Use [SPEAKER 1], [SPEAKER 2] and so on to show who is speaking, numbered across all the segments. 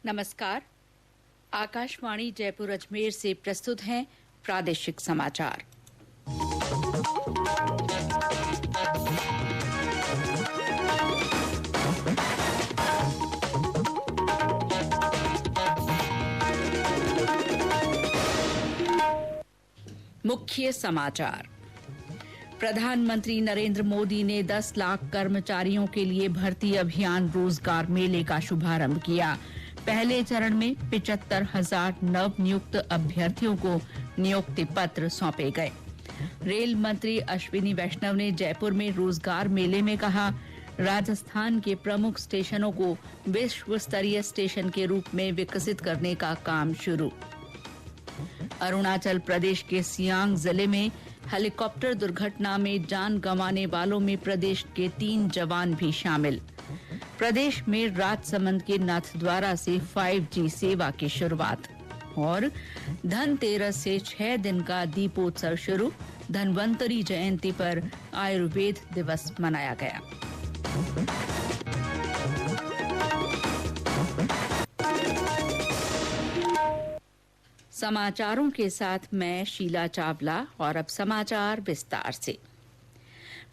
[SPEAKER 1] नमस्कार। आकाशवाणी जयपुर अजमेर से प्रस्तुत हैं प्रादेशिक समाचार। मुख्य समाचार। प्रधानमंत्री नरेंद्र मोदी ने 10 लाख कर्मचारियों के लिए भर्ती अभियान रोजगार मेले का शुभारंभ किया। पहले चरण में 75,000 नव नियुक्त अभ्यर्थियों को नियुक्ति पत्र सौंपे गए। रेल मंत्री अश्विनी वैष्णव ने जयपुर में रोजगार मेले में कहा, राजस्थान के प्रमुख स्टेशनों को विश्व स्तरीय स्टेशन के रूप में विकसित करने का काम शुरू। अरुणाचल प्रदेश के सियांग जिले में हेलीकॉप्टर दुर्घटना में जान गंवाने वालों में प्रदेश के 3 जवान भी शामिल। प्रदेश में राजसमंद के नाथद्वारा से 5G सेवा की शुरुआत और धनतेरस से 6 दिन का दीपोत्सव शुरू। धन्वंतरी जयंती पर आयुर्वेद दिवस मनाया गया। समाचारों के साथ मैं शीला चावला और अब समाचार विस्तार से।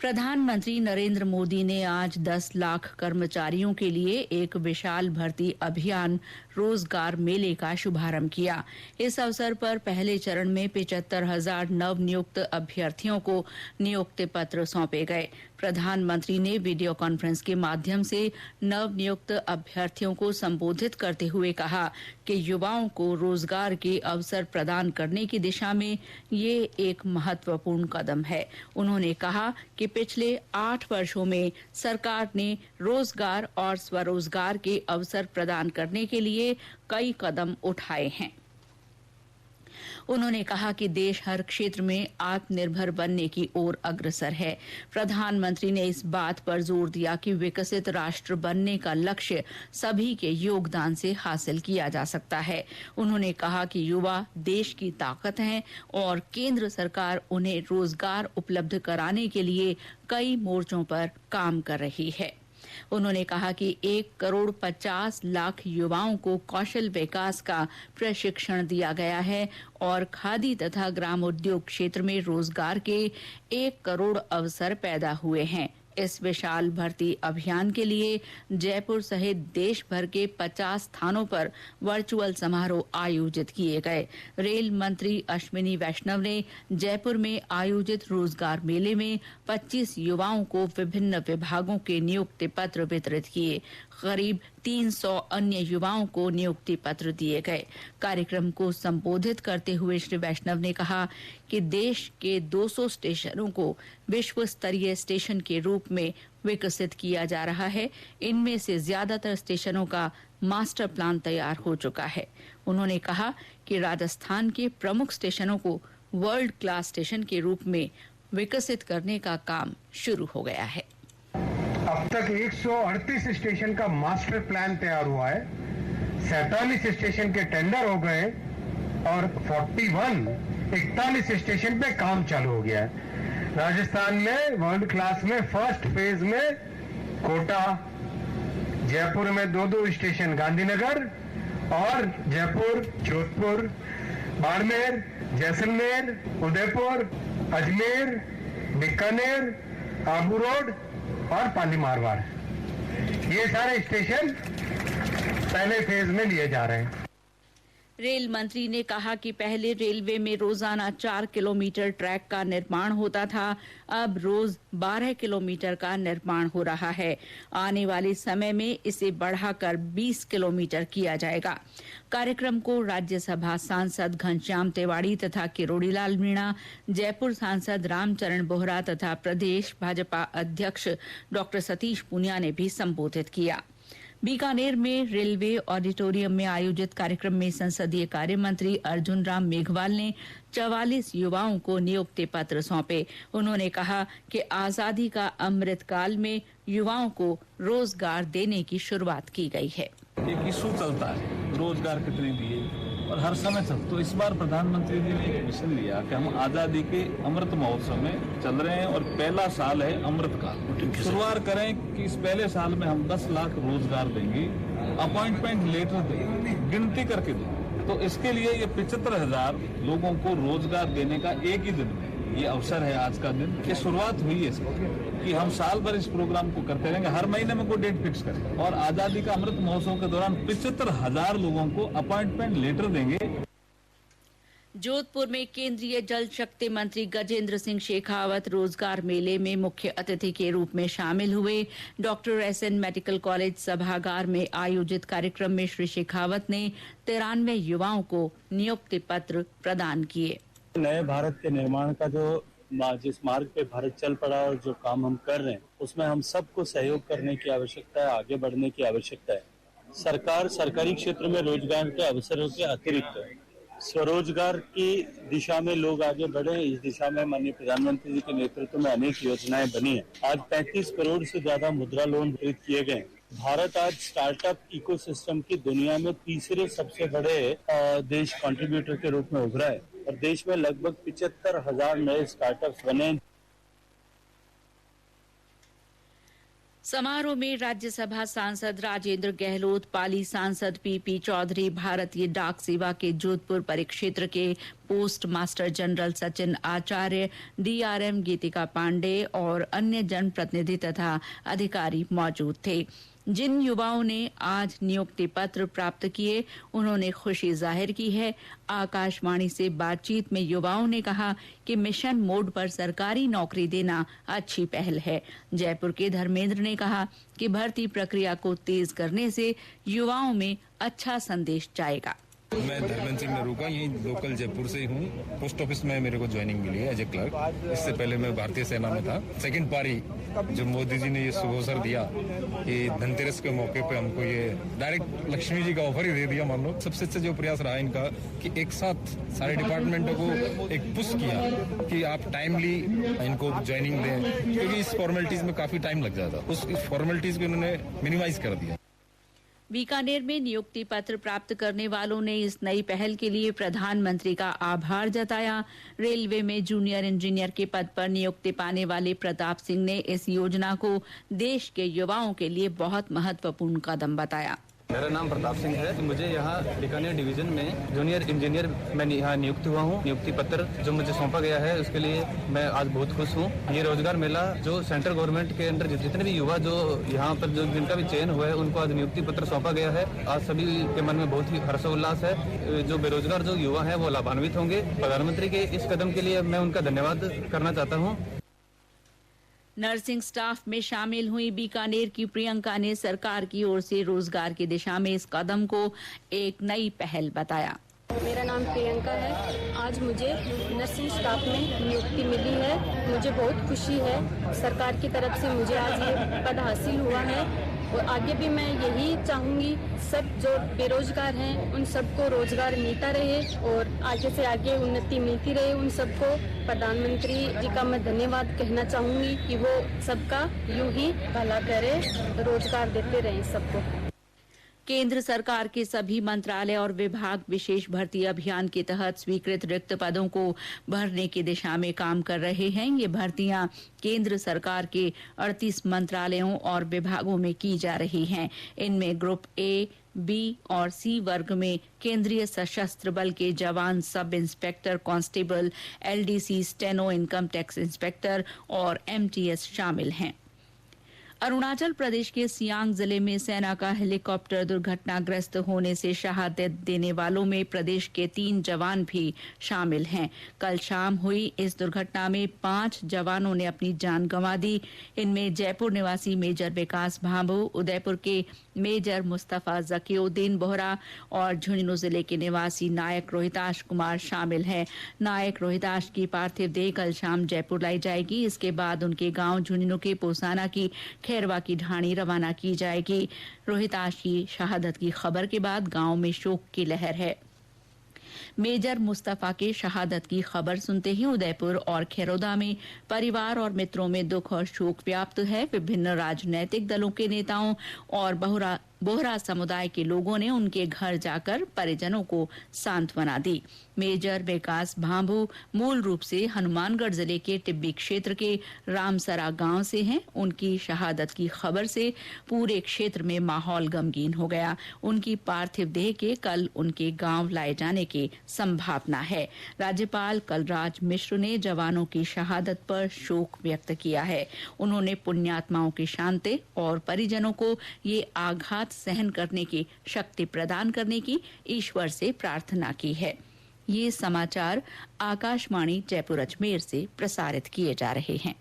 [SPEAKER 1] प्रधानमंत्री नरेंद्र मोदी ने आज 10 लाख कर्मचारियों के लिए एक विशाल भर्ती अभियान रोजगार मेले का शुभारंभ किया। इस अवसर पर पहले चरण में 75,000 नव नियुक्त अभ्यर्थियों को नियुक्ति पत्र सौंपे गए। प्रधानमंत्री ने वीडियो कॉन्फ्रेंस के माध्यम से नव नियुक्त अभ्यर्थियों को संबोधित करते हुए कहा कि युवाओं को रोजगार के अवसर प्रदान करने की दिशा में ये एक महत्वपूर्ण कदम है। उन्होंने कहा कि पिछले 8 वर्षों में सरकार ने रोजगार और स्वरोजगार के अवसर प्रदान करने के लिए कई कदम उठाए हैं। उन्होंने कहा कि देश हर क्षेत्र में आत्मनिर्भर बनने की ओर अग्रसर है। प्रधानमंत्री ने इस बात पर जोर दिया कि विकसित राष्ट्र बनने का लक्ष्य सभी के योगदान से हासिल किया जा सकता है। उन्होंने कहा कि युवा देश की ताकत हैं और केंद्र सरकार उन्हें रोजगार उपलब्ध कराने के लिए कई मोर्चों पर काम कर रही है। उन्होंने कहा कि 1,50,00,000 युवाओं को कौशल विकास का प्रशिक्षण दिया गया है और खादी तथा ग्रामोद्योग क्षेत्र में रोजगार के 1 करोड़ अवसर पैदा हुए हैं। इस विशाल भर्ती अभियान के लिए जयपुर सहित देश भर के 50 स्थानों पर वर्चुअल समारोह आयोजित किए गए। रेल मंत्री अश्विनी वैष्णव ने जयपुर में आयोजित रोजगार मेले में 25 युवाओं को विभिन्न विभागों के नियुक्ति पत्र वितरित किए। करीब 300 अन्य युवाओं को नियुक्ति पत्र दिए गए। कार्यक्रम को संबोधित करते हुए श्री वैष्णव ने कहा कि देश के 200 स्टेशनों को विश्व स्तरीय स्टेशन के रूप में विकसित किया जा रहा है। इनमें से ज्यादातर स्टेशनों का मास्टर प्लान तैयार हो चुका है। उन्होंने कहा कि राजस्थान के प्रमुख स्टेशनों को वर्ल्ड क्लास स्टेशन के रूप में विकसित करने का काम शुरू हो गया है।
[SPEAKER 2] अब तक 138 स्टेशन का मास्टर प्लान तैयार हुआ है, 47 स्टेशन के टेंडर हो गए और 41 स्टेशन पे काम चालू हो गया है। राजस्थान में वर्ल्ड क्लास में फर्स्ट फेज में कोटा, जयपुर में 2 स्टेशन गांधीनगर और जयपुर, जोधपुर, बाड़मेर, जैसलमेर, उदयपुर, अजमेर, बीकानेर, आबू रोड और पाली मारवाड़, ये सारे स्टेशन पहले फेज में लिए जा रहे हैं।
[SPEAKER 1] रेल मंत्री ने कहा कि पहले रेलवे में रोजाना 4 किलोमीटर ट्रैक का निर्माण होता था, अब रोज 12 किलोमीटर का निर्माण हो रहा है। आने वाले समय में इसे बढ़ाकर 20 किलोमीटर किया जाएगा। कार्यक्रम को राज्यसभा सांसद घनश्याम तिवाड़ी तथा किरोड़ीलाल मीणा, जयपुर सांसद रामचरण बोहरा तथा प्रदेश भाजपा अध्यक्ष डॉक्टर सतीश पूनिया ने भी संबोधित किया। बीकानेर में रेलवे ऑडिटोरियम में आयोजित कार्यक्रम में संसदीय कार्य मंत्री अर्जुन राम मेघवाल ने 44 युवाओं को नियुक्ति पत्र सौंपे। उन्होंने कहा कि आजादी का अमृत काल में युवाओं को रोजगार देने की शुरुआत की गई है।
[SPEAKER 3] एक इशू चलता है, रोजगार कितने दिए, और हर समय चल। तो इस बार प्रधानमंत्री जी ने एक मिशन लिया कि हम आजादी के अमृत महोत्सव में चल रहे हैं और पहला साल है अमृत काल। शुरुआत करें कि इस पहले साल में हम 10 लाख रोजगार देंगे, अपॉइंटमेंट लेटर देंगे, गिनती करके देंगे। तो इसके लिए ये 75,000 लोगों को रोजगार देने का एक ही दिन में ये अवसर है आज का दिन। ये शुरुआत हुई है इसकी कि हम साल भर इस प्रोग्राम को करते रहेंगे, हर महीने में कोई डेट फिक्स करें और आजादी का अमृत महोत्सव के दौरान 75,000 लोगों को अपॉइंटमेंट लेटर देंगे।
[SPEAKER 1] जोधपुर में केंद्रीय जल शक्ति मंत्री गजेंद्र सिंह शेखावत रोजगार मेले में मुख्य अतिथि के रूप में शामिल हुए। डॉक्टर एसएन मेडिकल कॉलेज सभागार में आयोजित कार्यक्रम में श्री शेखावत ने 93 युवाओं को नियुक्ति पत्र प्रदान किए।
[SPEAKER 4] नए भारत के निर्माण का जिस मार्ग पे भारत चल पड़ा और जो काम हम कर रहे हैं उसमें हम सबको सहयोग करने की आवश्यकता है, आगे बढ़ने की आवश्यकता है। सरकार सरकारी क्षेत्र में रोजगार के अवसरों के अतिरिक्त स्वरोजगार की दिशा में लोग आगे बढ़े। इस दिशा में माननीय प्रधानमंत्री जी के नेतृत्व में अनेक योजनाएं बनी है। आज 35 करोड़ से ज्यादा मुद्रा लोन वितरित किए गए। भारत आज स्टार्टअप इकोसिस्टम की दुनिया में तीसरे सबसे बड़े देश कंट्रीब्यूटर के रूप में उभरा है और देश में लगभग 75,000 नए स्टार्टअप्स बने।
[SPEAKER 1] समारोह में राज्यसभा सांसद राजेंद्र गहलोत, पाली सांसद पीपी चौधरी, भारतीय डाक सेवा के जोधपुर परिक्षेत्र के पोस्ट मास्टर जनरल सचिन आचार्य, डीआरएम गीतिका पांडे और अन्य जनप्रतिनिधि तथा अधिकारी मौजूद थे। जिन युवाओं ने आज नियुक्ति पत्र प्राप्त किए उन्होंने खुशी जाहिर की है। आकाशवाणी से बातचीत में युवाओं ने कहा कि मिशन मोड पर सरकारी नौकरी देना अच्छी पहल है। जयपुर के धर्मेंद्र ने कहा कि भर्ती प्रक्रिया को तेज करने से युवाओं में अच्छा संदेश जाएगा।
[SPEAKER 5] मैं धर्मेंद्र सिंह नरूका, यही लोकल जयपुर से ही हूँ। पोस्ट ऑफिस में मेरे को ज्वाइनिंग मिली है एज ए क्लर्क। इससे पहले मैं भारतीय सेना में था। सेकंड पारी जो मोदी जी ने ये शुभ अवसर दिया कि धनतेरस के मौके पे हमको ये डायरेक्ट लक्ष्मी जी का ऑफर ही दे दिया। मान लो सबसे अच्छा जो प्रयास रहा इनका कि एक साथ सारे डिपार्टमेंटों को एक पुश किया कि आप टाइमली इनको ज्वाइनिंग दें, क्योंकि इस फॉर्मेलिटीज में काफी टाइम लग जाता। उस फॉर्मेलिटीज को इन्होंने मिनिमाइज कर दिया।
[SPEAKER 1] बीकानेर में नियुक्ति पत्र प्राप्त करने वालों ने इस नई पहल के लिए प्रधानमंत्री का आभार जताया। रेलवे में जूनियर इंजीनियर के पद पर नियुक्ति पाने वाले प्रताप सिंह ने इस योजना को देश के युवाओं के लिए बहुत महत्वपूर्ण कदम बताया।
[SPEAKER 6] मेरा नाम प्रताप सिंह है। मुझे यहाँ बीकानेर डिवीजन में जूनियर इंजीनियर मैं यहाँ नियुक्त हुआ हूँ। नियुक्ति पत्र जो मुझे सौंपा गया है उसके लिए मैं आज बहुत खुश हूँ। ये रोजगार मेला जो सेंट्रल गवर्नमेंट के अंडर जितने भी युवा जो यहाँ पर जो जिनका भी चयन हुआ है उनको आज नियुक्ति पत्र सौंपा गया है। आज सभी के मन में बहुत ही हर्षोल्लास है। जो बेरोजगार जो युवा है वो लाभान्वित होंगे। प्रधानमंत्री के इस कदम के लिए मैं उनका धन्यवाद करना चाहता हूँ।
[SPEAKER 1] नर्सिंग स्टाफ में शामिल हुई बीकानेर की प्रियंका ने सरकार की ओर से रोजगार की दिशा में इस कदम को एक नई पहल बताया।
[SPEAKER 7] मेरा नाम प्रियंका है। आज मुझे नर्सिंग स्टाफ में नियुक्ति मिली है। मुझे बहुत खुशी है। सरकार की तरफ से मुझे आज ये पद हासिल हुआ है और आगे भी मैं यही चाहूंगी सब जो बेरोजगार हैं उन सबको रोजगार मिलता रहे और आगे से आगे उन्नति मिलती रहे। उन सबको प्रधानमंत्री जी का मैं धन्यवाद कहना चाहूंगी कि वो सबका यूं ही भला करे, रोजगार देते रहे सबको।
[SPEAKER 1] केंद्र सरकार के सभी मंत्रालय और विभाग विशेष भर्ती अभियान के तहत स्वीकृत रिक्त पदों को भरने की दिशा में काम कर रहे हैं। ये भर्तियां केंद्र सरकार के 38 मंत्रालयों और विभागों में की जा रही हैं। इनमें ग्रुप ए, बी और सी वर्ग में केंद्रीय सशस्त्र बल के जवान, sub inspector, constable, LDC, steno, income tax inspector और एमटीएस शामिल हैं। अरुणाचल प्रदेश के सियांग जिले में सेना का हेलीकॉप्टर दुर्घटनाग्रस्त होने से शहादत देने वालों में प्रदेश के 3 जवान भी शामिल हैं। कल शाम हुई इस दुर्घटना में 5 जवानों ने अपनी जान गंवा दी। इनमें जयपुर निवासी मेजर विकास भांभू, उदयपुर के मेजर मुस्तफा जकीउद्दीन बोहरा और झुंझुनू जिले के निवासी नायक रोहिताश कुमार शामिल हैं। नायक रोहिताश की पार्थिव देह कल शाम जयपुर लाई जाएगी। इसके बाद उनके गांव झुंझुनू के पोसाना की खैरवा की ढाणी रवाना की जाएगी। रोहिताश की शहादत की खबर के बाद गांव में शोक की लहर है। मेजर मुस्तफा के शहादत की खबर सुनते ही उदयपुर और खैरोदा में परिवार और मित्रों में दुख और शोक व्याप्त है। विभिन्न राजनीतिक दलों के नेताओं और बोहरा समुदाय के लोगों ने उनके घर जाकर परिजनों को सांत्वना दी। मेजर विकास भांभू मूल रूप से हनुमानगढ़ जिले के टिब्बी क्षेत्र के रामसरा गांव से हैं। उनकी शहादत की खबर से पूरे क्षेत्र में माहौल गमगीन हो गया। उनकी पार्थिव देह के कल उनके गांव लाए जाने की संभावना है। राज्यपाल कलराज मिश्र ने जवानों की शहादत पर शोक व्यक्त किया है। उन्होंने पुण्यात्माओं की शांति और परिजनों को ये आघात सहन करने की शक्ति प्रदान करने की ईश्वर से प्रार्थना की है। ये समाचार आकाशवाणी जयपुर अजमेर से प्रसारित किए जा रहे हैं।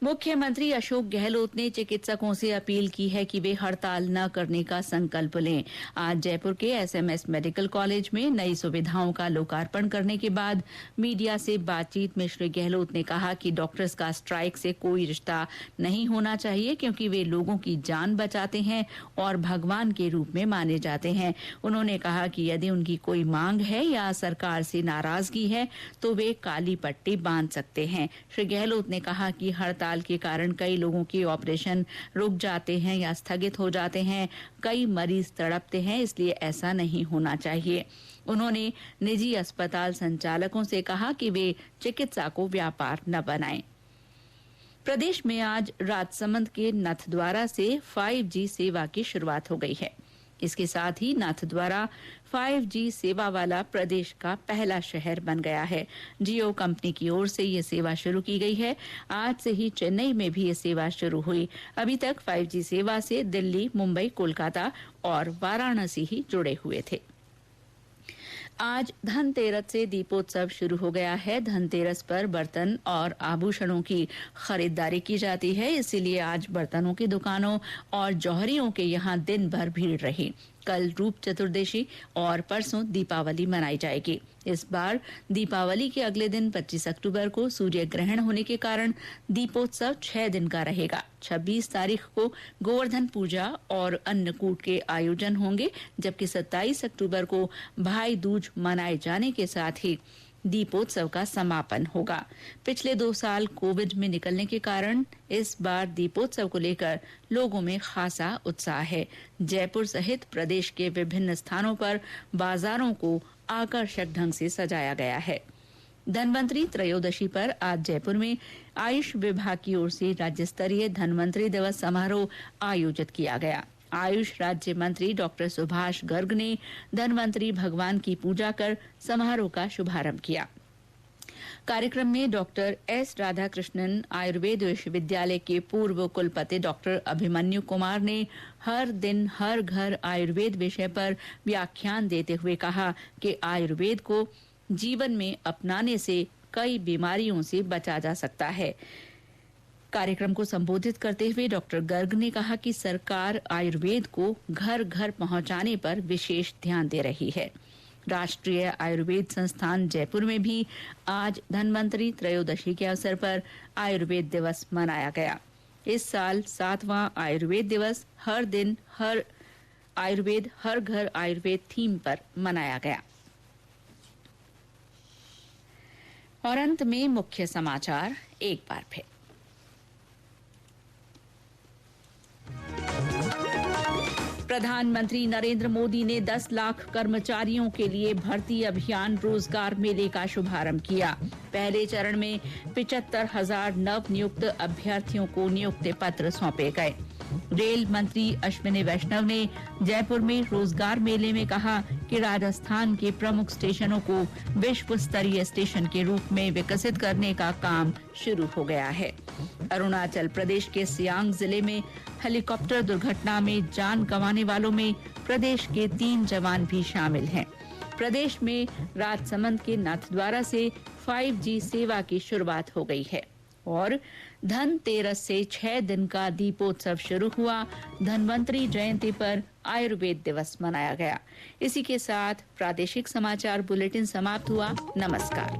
[SPEAKER 1] मुख्यमंत्री अशोक गहलोत ने चिकित्सकों से अपील की है कि वे हड़ताल न करने का संकल्प लें। आज जयपुर के एसएमएस मेडिकल कॉलेज में नई सुविधाओं का लोकार्पण करने के बाद मीडिया से बातचीत में श्री गहलोत ने कहा कि डॉक्टर्स का स्ट्राइक से कोई रिश्ता नहीं होना चाहिए, क्योंकि वे लोगों की जान बचाते हैं और भगवान के रूप में माने जाते हैं। उन्होंने कहा कि यदि उनकी कोई मांग है या सरकार से नाराजगी है तो वे काली पट्टी बांध सकते हैं। श्री गहलोत ने कहा कि हड़ताल के कारण कई लोगों के ऑपरेशन रुक जाते हैं या स्थगित हो जाते हैं, कई मरीज तड़पते हैं, इसलिए ऐसा नहीं होना चाहिए। उन्होंने निजी अस्पताल संचालकों से कहा कि वे चिकित्सा को व्यापार न बनाएं। प्रदेश में आज राजसमंद के नाथद्वारा से 5G सेवा की शुरुआत हो गई है। इसके साथ ही नाथद्वारा 5G सेवा वाला प्रदेश का पहला शहर बन गया है। जियो कंपनी की ओर से ये सेवा शुरू की गई है। आज से ही चेन्नई में भी ये सेवा शुरू हुई। अभी तक 5G सेवा से दिल्ली, मुंबई, कोलकाता और वाराणसी ही जुड़े हुए थे। आज धनतेरस से दीपोत्सव शुरू हो गया है। धनतेरस पर बर्तन और आभूषणों की खरीदारी की जाती है, इसीलिए आज बर्तनों की दुकानों और जौहरियों के यहाँ दिन भर भीड़ रही। कल रूप चतुर्दशी और परसों दीपावली मनाई जाएगी। इस बार दीपावली के अगले दिन 25 अक्टूबर को सूर्य ग्रहण होने के कारण दीपोत्सव 6 दिन का रहेगा। 26 तारीख को गोवर्धन पूजा और अन्नकूट के आयोजन होंगे, जबकि 27 अक्टूबर को भाई दूज मनाए जाने के साथ ही दीपोत्सव का समापन होगा। पिछले 2 साल कोविड में निकलने के कारण इस बार दीपोत्सव को लेकर लोगों में खासा उत्साह है। जयपुर सहित प्रदेश के विभिन्न स्थानों पर बाजारों को आकर्षक ढंग से सजाया गया है। धन्वंतरी त्रयोदशी पर आज जयपुर में आयुष विभाग की ओर से राज्य स्तरीय धन्वंतरी दिवस समारोह आयोजित किया गया। आयुष राज्य मंत्री डॉक्टर सुभाष गर्ग ने धन्वंतरी भगवान की पूजा कर समारोह का शुभारंभ किया। कार्यक्रम में डॉक्टर एस राधाकृष्णन आयुर्वेद विश्वविद्यालय के पूर्व कुलपति डॉक्टर अभिमन्यु कुमार ने हर दिन हर घर आयुर्वेद विषय पर व्याख्यान देते हुए कहा कि आयुर्वेद को जीवन में अपनाने से कई बीमारियों से बचा जा सकता है। कार्यक्रम को संबोधित करते हुए डॉक्टर गर्ग ने कहा कि सरकार आयुर्वेद को घर घर पहुंचाने पर विशेष ध्यान दे रही है। राष्ट्रीय आयुर्वेद संस्थान जयपुर में भी आज धन्वंतरी त्रयोदशी के अवसर पर आयुर्वेद दिवस मनाया गया। इस साल 7वां आयुर्वेद दिवस हर दिन हर आयुर्वेद हर घर आयुर्वेद थीम पर मनाया गया। और अंत में मुख्य समाचार एक बार फिर। प्रधानमंत्री नरेंद्र मोदी ने 10 लाख कर्मचारियों के लिए भर्ती अभियान रोजगार मेले का शुभारंभ किया। पहले चरण में 75,000 नव नियुक्त अभ्यर्थियों को नियुक्ति पत्र सौंपे गए। रेल मंत्री अश्विनी वैष्णव ने जयपुर में रोजगार मेले में कहा कि राजस्थान के प्रमुख स्टेशनों को विश्व स्तरीय स्टेशन के रूप में विकसित करने का काम शुरू हो गया है। अरुणाचल प्रदेश के सियांग जिले में हेलीकॉप्टर दुर्घटना में जान गंवाने वालों में प्रदेश के 3 जवान भी शामिल हैं। प्रदेश में राजसमंद के नाथद्वारा से 5G सेवा की शुरुआत हो गई है। और धनतेरस से 6 दिन का दीपोत्सव शुरू हुआ। धन्वंतरी जयंती पर आयुर्वेद दिवस मनाया गया। इसी के साथ प्रादेशिक समाचार बुलेटिन समाप्त हुआ। नमस्कार।